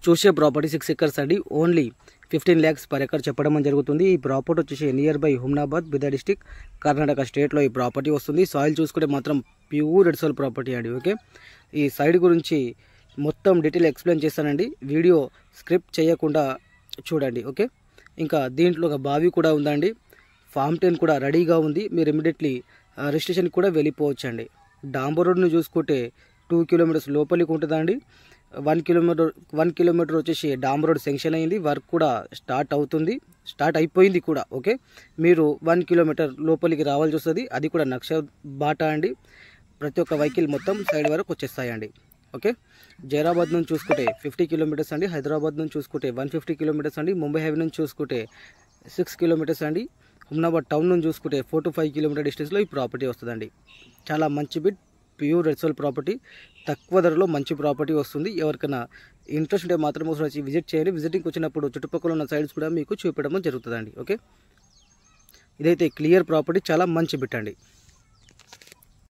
చూసే property 6 acres అండి. Only 15 lakhs per acre చెప్పడం జరుగుతుంది. ఈ ప్రాపర్టీ వచ్చేసి near by Humnabad Bidar district Karnataka స్టేట్లో ఈ ప్రాపర్టీ వస్తుంది. సాయిల్ చూసుకుంటే మాత్రం ప్యూర్ రెడ్ సాయిల్ ప్రాపర్టీ అండి. ఓకే, ఈ సైడ్ గురించి మొత్తం డీటెయిల్ ఎక్స్ప్లెయిన్ చేస్తానండి. వీడియో స్క్రిప్ట్ చేయకుండా చూడండి. ఓకే, ఇంకా దీంట్లో ఒక బావి కూడా ఉందండి. ఫామ్ 10 కూడా రెడీగా ఉంది. మీరు ఇమీడియట్లీ రిజిస్ట్రేషన్కి కూడా వెళ్ళిపోవచ్చండి. డాంబర్ రోడ్ను చూసుకుంటే 2 kilometers లోపలికి ఉంటుందండి. 1 kilometer వచ్చేసి డాంబర్ రోడ్ శాంక్షన్ అయింది. వర్క్ కూడా స్టార్ట్ అయిపోయింది కూడా. ఓకే, మీరు 1 kilometer లోపలికి రావాల్సి వస్తుంది. అది కూడా నక్ష బాటా అండి. ప్రతి ఒక్క వెహికల్ మొత్తం సైడ్ వరకు వచ్చేస్తాయండి. ఓకే, జైరాబాద్ నుంచి చూసుకుంటే 50 kilometers అండి. హైదరాబాద్ నుంచి చూసుకుంటే 150 kilometers అండి. ముంబై హైవే నుంచి చూసుకుంటే 6 kilometers అండి. హుమ్నాబాద్ టౌన్ నుంచి చూసుకుంటే 4 to 5 kilometer డిస్టెన్స్లో ఈ ప్రాపర్టీ వస్తుందండి. చాలా మంచి bit, pure red soil property, తక్కువ ధరలో మంచి ప్రాపర్టీ వస్తుంది. ఎవరికైనా ఇంట్రెస్ట్ ఉంటే మాత్రం ఒకసారి వచ్చి విజిట్ చేయండి. విజిటింగ్కి వచ్చినప్పుడు చుట్టుపక్కల ఉన్న సైడ్స్ కూడా మీకు చూపించడం జరుగుతుందండి. ఓకే, ఇదైతే క్లియర్ ప్రాపర్టీ, చాలా మంచి బిట్ అండి.